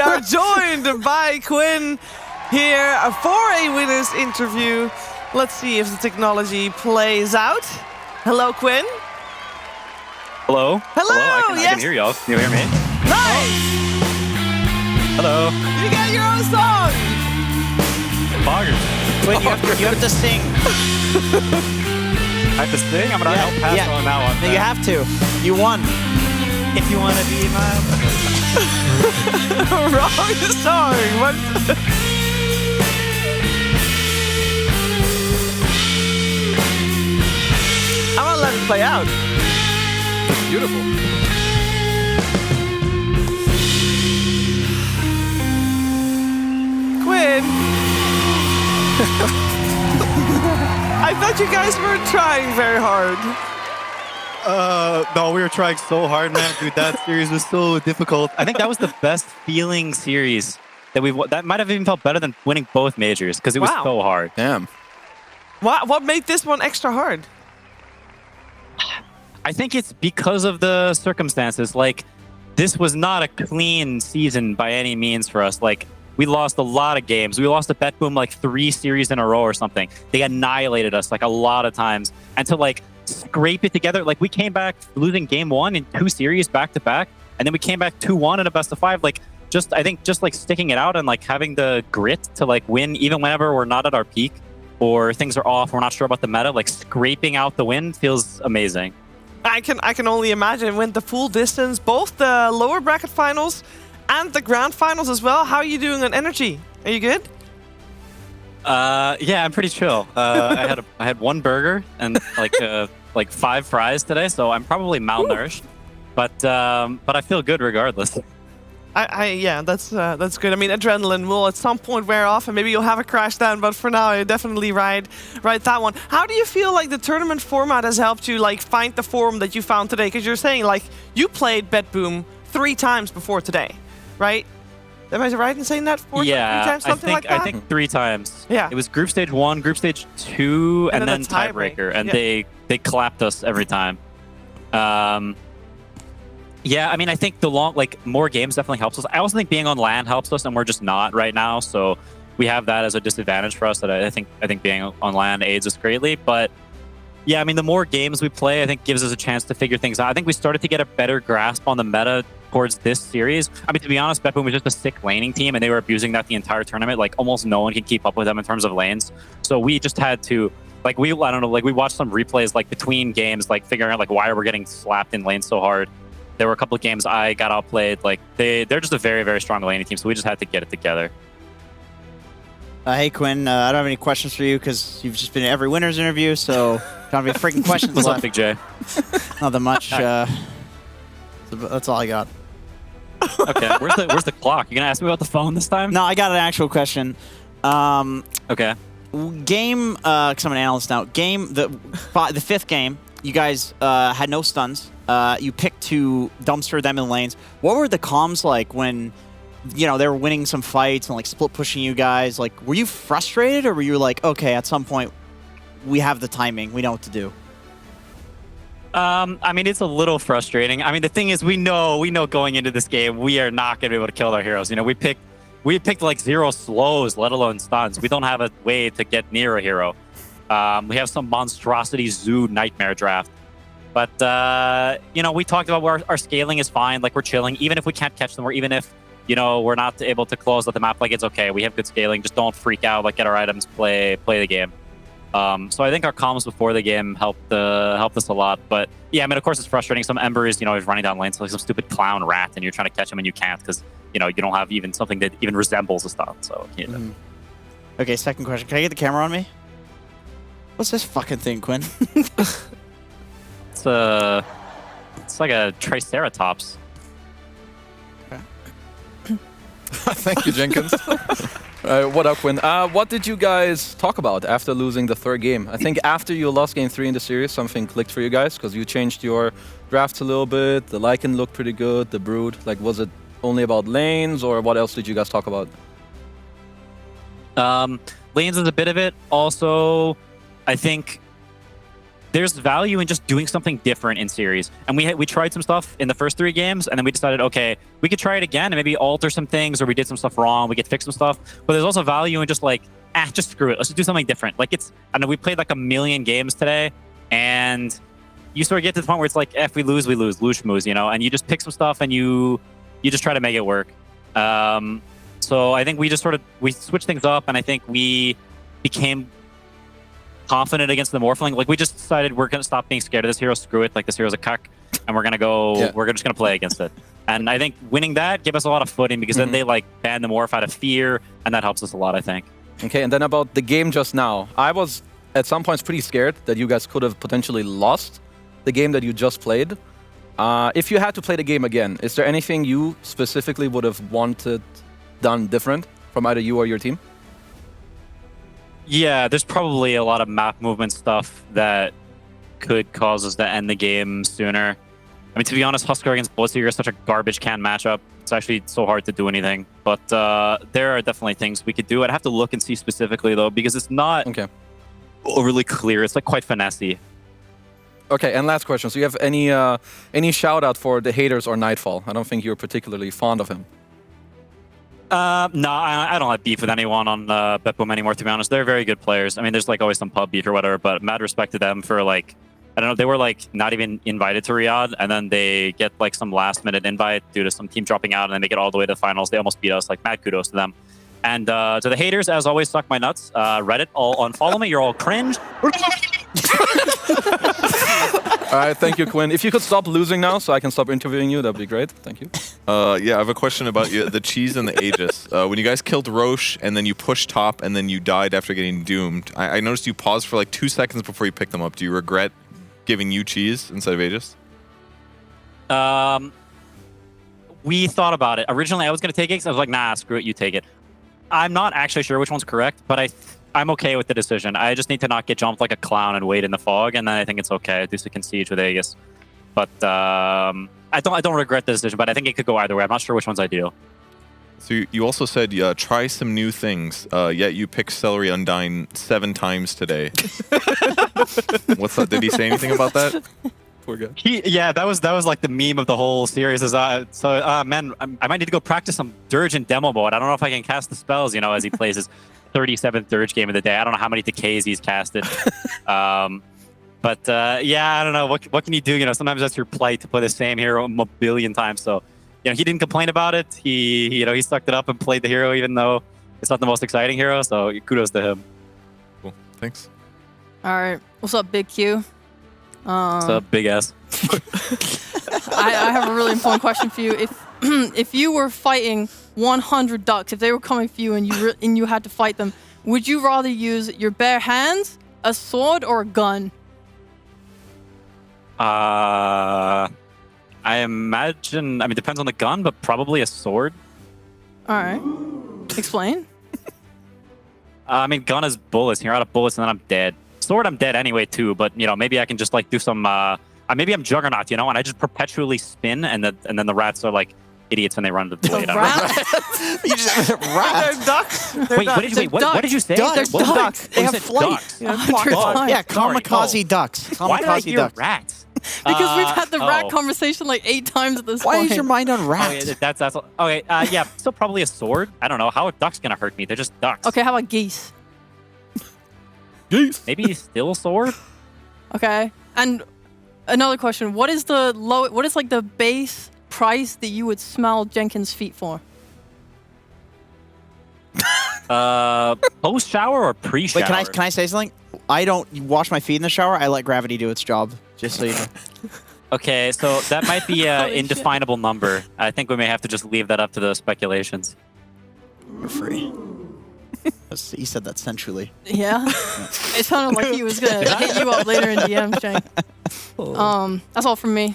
are joined by Quinn here for a winner's interview. Let's see if the technology plays out. Hello, Quinn. Hello. Hello. I can hear y'all. Can you hear me? Nice. Hello. You got your own song. Poggers. Quinn, you have to sing. I have to sing? I'm gonna help pass on that one. No, you have to. You won. If you want to be my... Wrong song. What? I'm gonna let it play out. It's beautiful. Quinn. I thought you guys were trying very hard. No, we were trying so hard, man. Dude, that series was so difficult. I think that was the best feeling series that that might have even felt better than winning both majors because it was so hard. Damn. What made this one extra hard? I think it's because of the circumstances. Like, this was not a clean season by any means for us. Like, we lost a lot of games. We lost to Betboom like 3 series in a row or something. They annihilated us like a lot of times. And to like scrape it together, like we came back losing game 1 in 2 series back to back, and then we came back 2-1 in a best of 5. Like, I think just like sticking it out and like having the grit to like win even whenever we're not at our peak or things are off, we're not sure about the meta, like scraping out the win feels amazing. I can only imagine when the full distance, both the lower bracket finals and the grand finals as well. How are you doing on energy? Are you good? Yeah, I'm pretty chill. I had 1 burger and like 5 fries today, so I'm probably malnourished. But I feel good regardless. Yeah, that's good. I mean, adrenaline will at some point wear off, and maybe you'll have a crash down. But for now, you definitely ride that one. How do you feel like the tournament format has helped you like find the form that you found today? Because you're saying like you played Betboom 3 times before today, right? Am I right in saying that? 3 times, something like that? I think 3 times. Yeah. It was group stage 1, group stage 2, and then tiebreaker, and they clapped us every time. Yeah, I mean, I think more games definitely helps us. I also think being on LAN helps us, and we're just not right now, so we have that as a disadvantage for us. That I think being on LAN aids us greatly. But yeah, I mean, the more games we play, I think gives us a chance to figure things out. I think we started to get a better grasp on the meta towards this series. I mean, to be honest, Betboom was just a sick laning team, and they were abusing that the entire tournament. Like, almost no one can keep up with them in terms of lanes. So we just had to, like, we watched some replays, like, between games, like, figuring out, like, why are we getting slapped in lanes so hard. There were a couple of games I got outplayed. Like, they're just a very, very strong laning team, so we just had to get it together. Hey, Quinn, I don't have any questions for you because you've just been at every winner's interview, so don't have any freaking questions What's left. up, Big J? Not that much. That's all I got. Okay, where's the clock? You gonna ask me about the phone this time? No, I got an actual question. Okay. Game, because I'm an analyst now. The 5th game, you guys had no stuns. You picked to dumpster them in lanes. What were the comms like when, you know, they were winning some fights and like split pushing you guys? Like, were you frustrated, or were you like, okay, at some point we have the timing, we know what to do? I mean, it's a little frustrating. I mean, the thing is, we know going into this game, we are not going to be able to kill our heroes. You know, we picked like 0 slows, let alone stuns. We don't have a way to get near a hero. We have some monstrosity zoo nightmare draft. But, you know, we talked about where our scaling is fine. Like, we're chilling. Even if we can't catch them, or even if, you know, we're not able to close out the map, like, it's okay. We have good scaling. Just don't freak out. Like, get our items, play the game. So I think our comms before the game helped us a lot. But yeah, I mean, of course, it's frustrating. Some Ember is, you know, is running down lanes like some stupid clown rat, and you're trying to catch him and you can't because, you know, you don't have even something that even resembles a stun. So you know. Okay, second question. Can I get the camera on me? What's this fucking thing, Quinn? It's like a Triceratops. Okay. Thank you, Jenkins. What up, Quinn? What did you guys talk about after losing the 3rd game? I think after you lost game 3 in the series, something clicked for you guys because you changed your drafts a little bit. The Lycan looked pretty good. The Brood, like, was it only about lanes, or what else did you guys talk about? Lanes is a bit of it. Also, I think there's value in just doing something different in series. And we tried some stuff in the first 3 games, and then we decided, okay, we could try it again and maybe alter some things, or we did some stuff wrong, we could fix some stuff. But there's also value in just like, just screw it. Let's just do something different. Like I know we played like 1 million games today, and you sort of get to the point where it's like, if we lose, we lose, schmooze, you know, and you just pick some stuff and you just try to make it work. So I think we just we switched things up, and I think we became confident against the Morphling. Like we just decided we're gonna stop being scared of this hero. Screw it, like this hero's a cuck, and we're gonna go. Yeah. We're just gonna play against it. And I think winning that gave us a lot of footing, because then they like ban the Morph out of fear, and that helps us a lot, I think. Okay, and then about the game just now, I was at some points pretty scared that you guys could have potentially lost the game that you just played. If you had to play the game again, is there anything you specifically would have wanted done different from either you or your team? Yeah, there's probably a lot of map movement stuff that could cause us to end the game sooner. I mean, to be honest, Huskar against Blitzseeker is such a garbage can matchup. It's actually so hard to do anything. But there are definitely things we could do. I'd have to look and see specifically, though, because it's not overly clear. It's like quite finessey. Okay, and last question. So you have any shout-out for the haters or Nightfall? I don't think you're particularly fond of him. No, I don't have beef with anyone on Betboom anymore, to be honest. They're very good players. I mean, there's like always some pub beef or whatever, but mad respect to them for like, I don't know, they were like not even invited to Riyadh, and then they get like some last minute invite due to some team dropping out, and they make it all the way to the finals. They almost beat us. Like, mad kudos to them. And to the haters, as always, suck my nuts. Reddit, all unfollow me. You're all cringe. All right, thank you, Quinn. If you could stop losing now so I can stop interviewing you, that'd be great. Thank you. Yeah, I have a question about the cheese and the Aegis. When you guys killed Roche and then you pushed top and then you died after getting doomed, I noticed you paused for like 2 seconds before you picked them up. Do you regret giving you cheese instead of Aegis? We thought about it. Originally, I was going to take Aegis. I was like, nah, screw it, you take it. I'm not actually sure which one's correct, but I'm okay with the decision. I just need to not get jumped like a clown and wait in the fog, and then I think it's okay. I do some concede with Aegis. But I don't regret the decision, but I think it could go either way. I'm not sure which one's ideal. So you also said try some new things, yet you picked Seleri Undying 7 times today. What's that? Did he say anything about that? Poor guy. Yeah, that was like the meme of the whole series. Is man, I might need to go practice some Dirge in demo mode. I don't know if I can cast the spells, you know, as he plays his 37th Dirge game of the day. I don't know how many decays he's casted. But yeah, I don't know. What can you do? You know, sometimes that's your plight to play the same hero a billion times. So, you know, he didn't complain about it. He sucked it up and played the hero, even though it's not the most exciting hero. So kudos to him. Cool. Thanks. All right. What's up, Big Q? What's up, big ass? I have a really important question for you. If you were fighting 100 ducks, if they were coming for you and you had to fight them, would you rather use your bare hands, a sword, or a gun? I imagine. I mean, depends on the gun, but probably a sword. All right. Explain. I mean, gun is bullets. You're out of bullets, and then I'm dead. Sword, I'm dead anyway too. But you know, maybe I can just like do some. Maybe I'm Juggernaut, you know, and I just perpetually spin, and then the rats are like idiots when they run to the blade. You just rats. They're ducks. What did you say? Ducks. What was Ducks. that? They You have said flight. ducks. Yeah, kamikaze ducks. Why did I Kamikaze hear ducks. rats? Because we've had the rat conversation like 8 times at this Why point. is your mind on Oh, rats? yeah, that's okay. Yeah, still probably a sword. I don't know how a duck's gonna hurt me. They're just ducks. Okay, how about geese? Geese. Maybe still a sword. Okay, and another question: what is like the base price that you would smell Jenkins Feet for? Post shower or pre-shower? Wait, can I say something? I don't wash my feet in the shower. I let gravity do its job. Just so you know. Okay, so that might be an indefinable number. I think we may have to just leave that up to the speculations. You're free. He said that sensually. Yeah, it sounded like he was gonna hit you up later in DMs, Shank. That's all from me.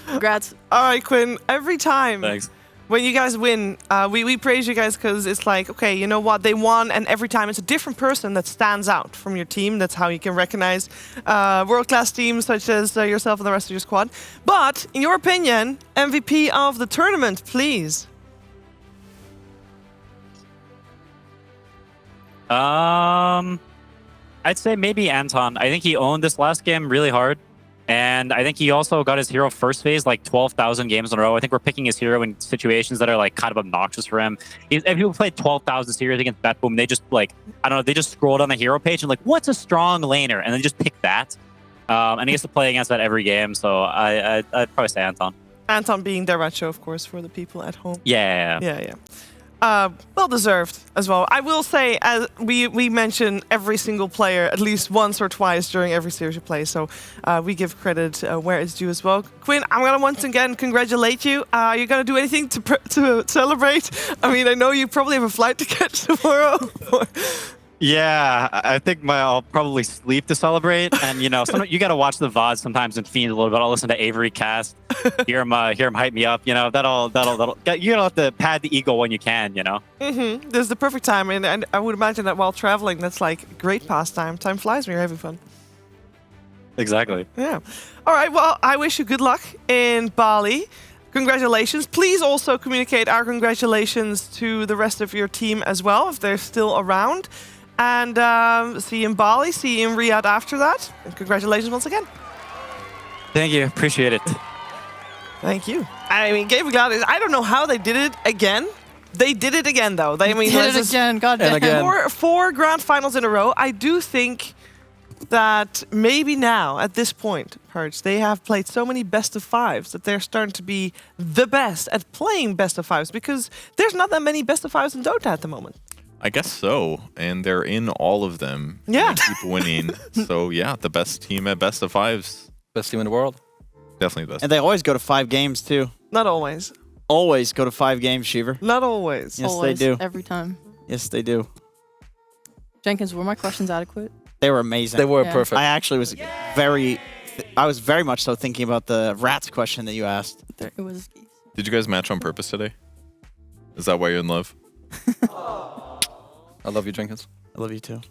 Congrats. All right, Quinn. Every time Thanks. when you guys win, we praise you guys because it's like, okay, you know what? They won, and every time it's a different person that stands out from your team. That's how you can recognize world-class teams such as yourself and the rest of your squad. But, in your opinion, MVP of the tournament, please. I'd say maybe Anton. I think he owned this last game really hard. And I think he also got his hero first phase like 12,000 games in a row. I think we're picking his hero in situations that are like kind of obnoxious for him. If people play 12,000 series against Betboom, they just like, I don't know, they just scroll down the hero page and like, what's a strong laner? And then just pick that. And he has to play against that every game. So I'd probably say Anton. Anton being dyrachyo, of course, for the people at home. Yeah. Yeah. Well deserved as well. I will say, as we mention every single player at least once or twice during every series we play, so we give credit where it's due as well. Quinn, I'm gonna once again congratulate you. Are you gonna do anything to celebrate? I mean, I know you probably have a flight to catch tomorrow. Yeah, I think I'll probably sleep to celebrate, and you know, you got to watch the VODs sometimes and fiend a little bit. I'll listen to Avery cast, hear him hype me up. You know, that'll. You gotta have to pad the ego when you can. You know. Mm-hmm. This is the perfect time, and I would imagine that while traveling, that's like great pastime. Time flies when you're having fun. Exactly. Yeah. All right. Well, I wish you good luck in Bali. Congratulations. Please also communicate our congratulations to the rest of your team as well, if they're still around. And see you in Bali, see you in Riyadh after that. And congratulations once again. Thank you. Appreciate it. Thank you. I mean, Game of Gladiators, I don't know how they did it again. They did it again, though. They Did it again, goddamn. again. Four grand finals in a row. I do think that maybe now, at this point, Purge, they have played so many best of fives that they're starting to be the best at playing best of fives, because there's not that many best of fives in Dota at the moment. I guess so. And they're in all of them. Yeah. And they keep winning. So, yeah, the best team at best of fives. Best team in the world. Definitely the best. And they always go to 5 games, too. Not always. Always go to 5 games, Sheever. Not always. Yes, Always, they do. Every time. Yes, they do. Jenkins, were my questions adequate? They were amazing. They were Yeah. perfect. I actually was I was very much so thinking about the rats question that you asked. It was. Did you guys match on purpose today? Is that why you're in love? I love you, Jenkins. I love you, too.